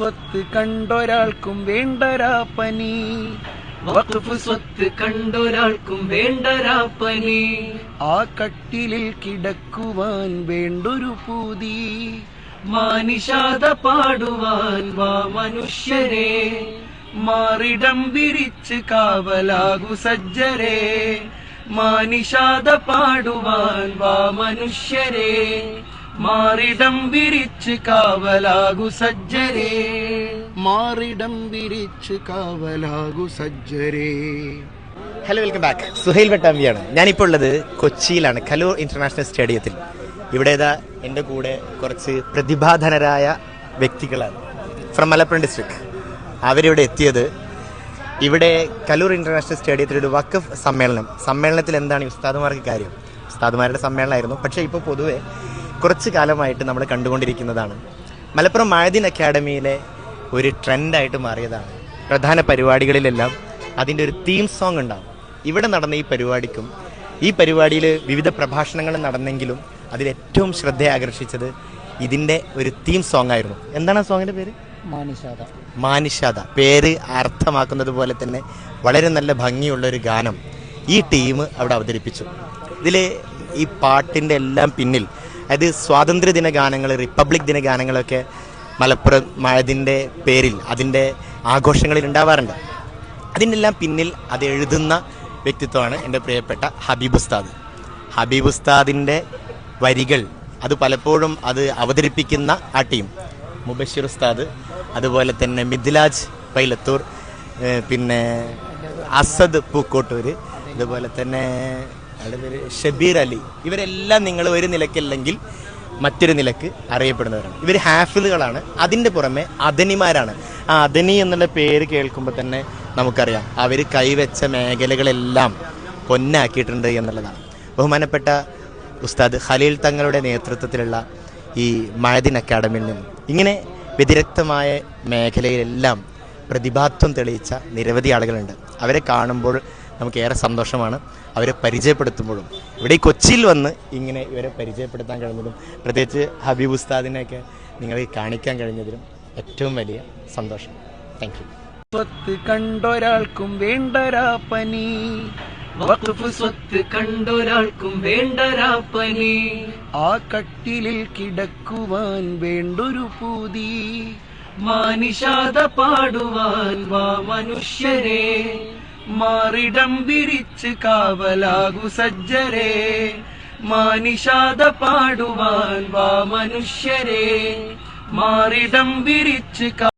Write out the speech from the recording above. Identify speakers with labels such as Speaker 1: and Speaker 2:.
Speaker 1: സ്വത്ത് കണ്ടൊരാൾക്കും വേണ്ടരാപ്പനി,
Speaker 2: വഖഫ് സ്വത്ത് കണ്ടൊരാൾക്കും വേണ്ടരാപ്പനി.
Speaker 1: ആ കട്ടിലിൽ കിടക്കുവാൻ വേണ്ടൊരു പൂതി,
Speaker 2: മാനിഷാദ പാടുവാൻ വാ മനുഷ്യരെ,
Speaker 1: മാറിടം വിരിച്ച് കാവലാകു സജ്ജരെ.
Speaker 2: മാനിഷാദ പാടുവാൻ വാ മനുഷ്യരെ, മാറിടം വിരിച്ച് കാവലാകു സജ്ജരെ.
Speaker 1: മാറിടം വിരിച്ച് കാവലാകു സജ്ജരെ.
Speaker 3: Hello, welcome back. സുഹൈൽ വെട്ടാമ്പിയാണ്. ഞാനിപ്പോൾ ഉള്ളത് കൊച്ചിയിലാണ്, കലൂർ ഇന്റർനാഷണൽ സ്റ്റേഡിയത്തിൽ. ഇവിടെ എൻ്റെ കൂടെ കുറച്ച് പ്രതിഭാധനരായ വ്യക്തികളാണ് ഫ്രം മലപ്പുറം ഡിസ്ട്രിക്ട്. അവരിവിടെ എത്തിയത് ഇവിടെ കലൂർ ഇന്റർനാഷണൽ സ്റ്റേഡിയത്തിൽ ഒരു വഖഫ് സമ്മേളനത്തിൽ എന്താണ് ഉസ്താദുമാർക്ക് കാര്യം, ഉസ്താദുമാരുടെ സമ്മേളനമായിരുന്നു. പക്ഷേ ഇപ്പോൾ പൊതുവെ കുറച്ച് കാലമായിട്ട് നമ്മൾ കണ്ടുകൊണ്ടിരിക്കുന്നതാണ് മലപ്പുറം മഅദിൻ അക്കാഡമിയിലെ ഒരു ട്രെൻഡായിട്ട് മാറിയതാണ്. പ്രധാന പരിപാടികളിലെല്ലാം അതിൻ്റെ ഒരു തീം സോങ് ഉണ്ടാവും. ഇവിടെ നടന്ന ഈ പരിപാടിക്കും ഈ പരിപാടിയിൽ വിവിധ പ്രഭാഷണങ്ങൾ നടന്നെങ്കിലും അതിലേറ്റവും ശ്രദ്ധ ആകർഷിച്ചത് ഇതിൻ്റെ ഒരു തീം സോങ് ആയിരുന്നു. എന്താണ് ആ സോങ്ങിൻ്റെ പേര്? മാനിഷാദ. പേര് അർത്ഥമാക്കുന്നത് പോലെ തന്നെ വളരെ നല്ല ഭംഗിയുള്ളൊരു ഗാനം ഈ ടീം അവിടെ അവതരിപ്പിച്ചു. ഇതിൽ ഈ പാട്ടിൻ്റെ എല്ലാം പിന്നിൽ, അതായത് സ്വാതന്ത്ര്യദിന ഗാനങ്ങൾ, റിപ്പബ്ലിക് ദിന ഗാനങ്ങളൊക്കെ മലപ്പുറം മഅദിൻ്റെ പേരിൽ അതിൻ്റെ ആഘോഷങ്ങളിൽ ഉണ്ടാവാറുണ്ട്. അതിൻ്റെ എല്ലാം പിന്നിൽ അത് എഴുതുന്ന വ്യക്തിത്വമാണ് എൻ്റെ പ്രിയപ്പെട്ട ഹബീബ് ഉസ്താദ്. ഹബീബ് ഉസ്താദിൻ്റെ വരികൾ അത് പലപ്പോഴും അത് അവതരിപ്പിക്കുന്ന ആ ടീം, മുബഷിർ ഉസ്താദ്, അതുപോലെ തന്നെ മിദ്ലാജ് പൈലത്തൂർ, പിന്നെ അസദ് പൂക്കോട്ടൂർ, അതുപോലെ തന്നെ ഷബീർ അലി, ഇവരെല്ലാം നിങ്ങൾ ഒരു നിലയ്ക്കല്ലെങ്കിൽ മറ്റൊരു നിലക്ക് അറിയപ്പെടുന്നവരാണ്. ഇവർ ഹാഫിളുകളാണ്. അതിൻ്റെ പുറമെ അദനിമാരാണ്. ആ അദനി എന്നുള്ള പേര് കേൾക്കുമ്പോൾ തന്നെ നമുക്കറിയാം അവർ കൈവച്ച മേഖലകളെല്ലാം പൊന്നാക്കിയിട്ടുണ്ട് എന്നുള്ളതാണ്. ബഹുമാനപ്പെട്ട ഉസ്താദ് ഖലീൽ തങ്ങളുടെ നേതൃത്വത്തിലുള്ള ഈ മഅദിൻ അക്കാഡമിയിൽ നിന്നും ഇങ്ങനെ വ്യതിരക്തമായ മേഖലയിലെല്ലാം പ്രതിഭാത്വം തെളിയിച്ച നിരവധി ആളുകളുണ്ട്. അവരെ കാണുമ്പോൾ നമുക്ക് ഏറെ സന്തോഷമാണ്. അവരെ പരിചയപ്പെടുത്തുമ്പോഴും ഇവിടെ ഈ കൊച്ചിയിൽ വന്ന് ഇങ്ങനെ ഇവരെ പരിചയപ്പെടുത്താൻ കഴിഞ്ഞതിലും പ്രത്യേകിച്ച് ഹബീബ് ഉസ്താദിനെയൊക്കെ നിങ്ങൾക്ക് കാണിക്കാൻ കഴിഞ്ഞതിലും ഏറ്റവും വലിയ സന്തോഷം. Thank you.
Speaker 1: സ്വത്ത് കണ്ടൊരാൾക്കും വേണ്ടരാപ്പനി,
Speaker 2: വഖഫ് സ്വത്ത് കണ്ടൊരാൾക്കും വേണ്ടരാപ്പനി.
Speaker 1: ആ കട്ടിലിൽ കിടക്കുവാൻ വേണ്ടൊരു പൂതി,
Speaker 2: മാനിഷാദ പാടുവാൻ വാ മനുഷ്യരെ,
Speaker 1: മാറിടം വിരിച്ച് കാവലാകു സജ്ജരെ.
Speaker 2: മാനിഷാദ പാടുവാൻ വാ മനുഷ്യരെ, മാറിടം വിരിച്ച്